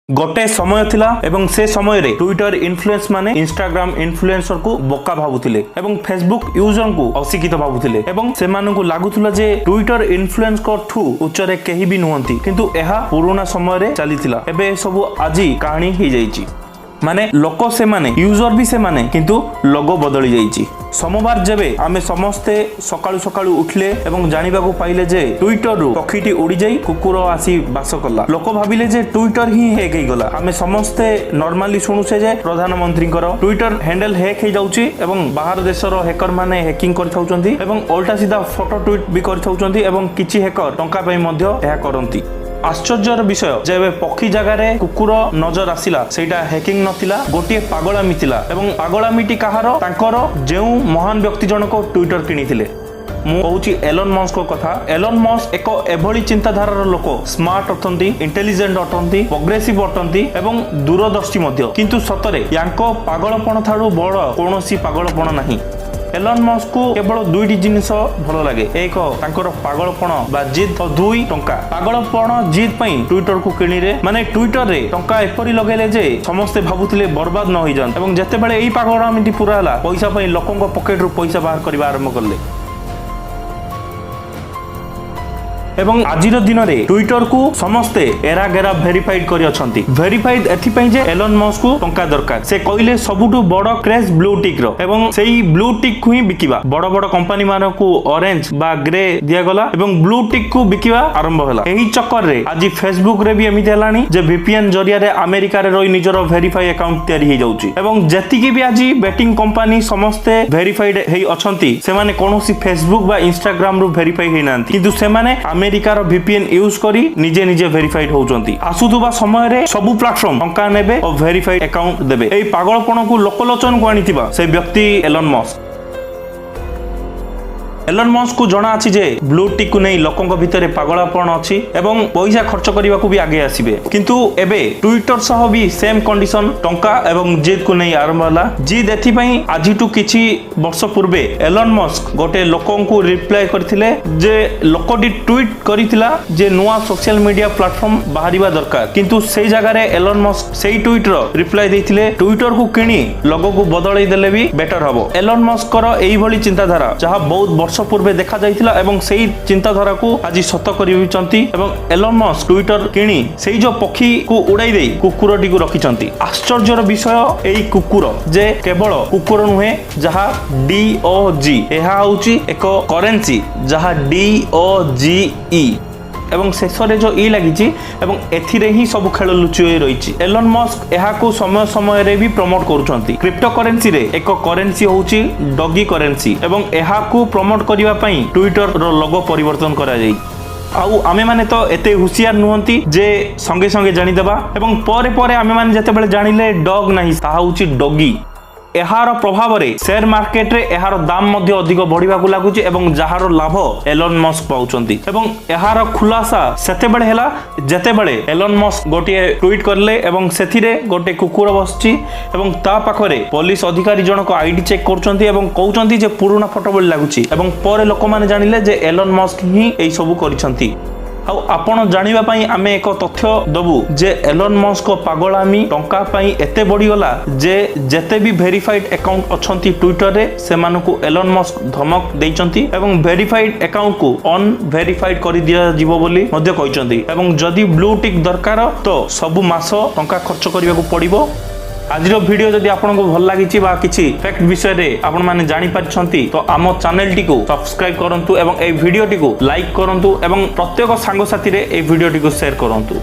गोटे समय थिला एवं से समय रे ट्विटर इन्फ्लुएंस माने इंस्टाग्राम इन्फ्लुएंसर को बोका भाबुथिले एवं फेसबुक यूजर को अशिक्षित भाबुथिले एवं से मानकु लागुथुला जे ट्विटर इन्फ्लुएंस को ठू उच्चरे केही भी नुहंती किंतु एहा पुराना समय रे चलीथिला एबे सब आजी कहानी ही जाईची माने लोक से माने यूजर भी से माने किंतु लोगो बदली जाईची। सोमवार जेबे आमे समस्ते सकाळु सकाळु उठले एवं जानिबा को पाइले जे ट्विटर रु पखीटी उड़ी जाई कुकुर आसी बास कला। लोक भाबिले जे ट्विटर ही हैक हे गला। आमे समस्ते नॉर्मली सुनुछे जे प्रधानमंत्री ट्विटर हैंडल हैक हे जाउची एवं बाहर देशर हैकर माने हैकिंग करथाउचंती एवं उल्टा सीधा फोटो ट्वीट भी करथाउचंती एवं किछि हैकर टंका पई मध्य एहा करंती। आश्चर्यर विषय जे पक्षी जगार कुकुर नजर आसिला सेटा हैकिंग नथिला गोटे पागलामी थिला एवं पागलामीटी कहार तांकर जेउ महान व्यक्ति जनक ट्विटर किनिथिले। मु कहूची एलन मस्क को कथा। एलन मस्क एक एभली चिंताधारार लोक स्मार्ट अटंती इंटेलिजेंट अटंती प्रोग्रेसिव अटंती एवं दूरदर्शी मध्य किंतु सतरे यांको पागलपण थारु बड़ कोनोसी पागलपण नाही। एलन मस्क को केवल दुईटी जिनिस भल लगे एक तांकर पागलपण बा जिद और दुई टंका। पागलपण जिद पई ट्विटर को किनिरे माने ट्विटर रे टंका एपरी लगेले जे समस्ते भाबुथिले बर्बाद न होई जान एवं जेतेबेले एई पागलमिटी पूरा हला पैसा पई लोकंक पॉकेट रु पैसा बाहर करबा आरंभ करले एवं आजिर दिन रे ट्विटर को समस्ते एरा गेरा वेरीफाइड करी अछंती। वेरीफाइड एथि पई जे एलन मस्क को टंका दरकार से कहिले सबुटु बड़ क्रेज ब्लू टिक रो एवं सेही ब्लू टिक को ही बिकिबा बड़ बड़ कंपनी मान को ऑरेंज बा ग्रे दिया गला एवं ब्लू टिक को बिकिबा आरंभ होला। एही चक्कर रे आज फेसबुक रे भी एमिति हलानी जे वीपीएन जरिया रे अमेरिका रे रही निजर वेरीफाई अकाउंट तयारी हे जाउची एवं जेतिकी भी आज बैटिंग कंपनी समस्ते वेरीफाइड हे अछंती से माने कोनोसी फेसबुक बा इंस्टाग्राम रु वेरीफाई हे नांती किंतु से माने अमेरिकार VPN यूज करी निजे निजे वेरीफाइड होउचंती। आसुथुबा समय रे सबु प्लेटफॉर्म टंका नेबे और वेरीफाइड अकाउंट देबे। एई पागलपण को लोकलोचन को आनिथिबा से व्यक्ति एलन मस्क। एलन मस्क को जना अछि जे ब्लू टिक को नै लोकंक भितरे पागलपण अछि एवं पैसा खर्च करबा को भी आगे आसीबे किंतु एबे ट्विटर सह भी सेम कंडीशन टंका एवं जिद को नै आरंभ होला। जिद एथि पई आजिटु किछि वर्ष पूर्वे एलन मस्क गोटे लोकन को रिप्लाई करथिले जे लोकडी ट्वीट करिथिला जे नुवा सोशल मीडिया प्लेटफॉर्म बाहरिबा दरकार किंतु सेई जगह रे एलन मस्क सेई ट्वीट रो रिप्लाई दैथिले ट्विटर को किनी लोगो को बदलै देले भी बेटर हबो। एलन मस्क कर एई भली चिंताधारा जहा बहुत पूर्वे देखा जाइथिला एवं सेही चिंताधारा को आज सत करिचंती एवं एलन मस्क ट्विटर किनी सेही जो पक्षी को उड़ाई देई कुकुरटी को रखिचंती। आश्चर्यर विषय एई कुकुर जे केवल कुकुर नुहे जहा DOG एहा होची एक करेंसी जहा DOGE एवं शेषरे जो ई लगी एवं एथिरे ही सब खेल लुचि रही। एलन मस्क एहा को समय समय रे भी प्रमोट करूछंती। क्रिप्टो करेंसी रे एक करेंसी होची डॉगी करेंसी एवं एहा को प्रमोट करिवा पई ट्विटर रो लोगो परिवर्तन करा जाई। आउ आमे माने तो एते हुशियार नुहंती जे संगे संगे जानि देबा एवं परे परे आमे माने जते बेले जानिले डॉग नाही ता होची डॉगी। एहार प्रभाव रे शेयर मार्केट रे एहार दाम मध्य अधिक बढ़िबा को लागुची एवं जहार लाभ एलन मस्क पाउचंती एवं एहार खुलासा सेते बेले हेला जेते बेले एलन मस्क गोटे ट्वीट करले एवं सेथिरे गोटे कुकुर बसची एवं ता पाखरे पुलिस अधिकारी जनक आईडी चेक करचंती एवं कहउचंती जे पुराना फोटो बेले लागुची एवं परे लोक माने जानिले जे एलन मस्क ही एई सब करिसंती। आउ आपण जानिबा पई आमे एक तथ्य दबु जे एलन मस्क को पागलामी टंका पई एते बढ़ी गला जे जेते भी वेरीफाइड अकाउंट अछंती ट्विटर रे सेमानकु एलन मस्क धमक देइचंती एवं वेरीफाइड अकाउंट को अन वेरीफाइड करि दिया जीवो बोली मध्य कहिचंती एवं जदी ब्लू टिक दरकार तो सब मास टंका खर्च करिया को पड़िबो। आजिर वीडियो जदि आपनको भल लागिछि बा किछि फैक्ट विषय रे आपण माने जानि पाछंती तो आम चैनल टी को सब्सक्राइब करंतु एवं ए वीडियो टी को लाइक करंतु एवं प्रत्येक सांग साथी रे ए वीडियो टी को शेयर करंतु।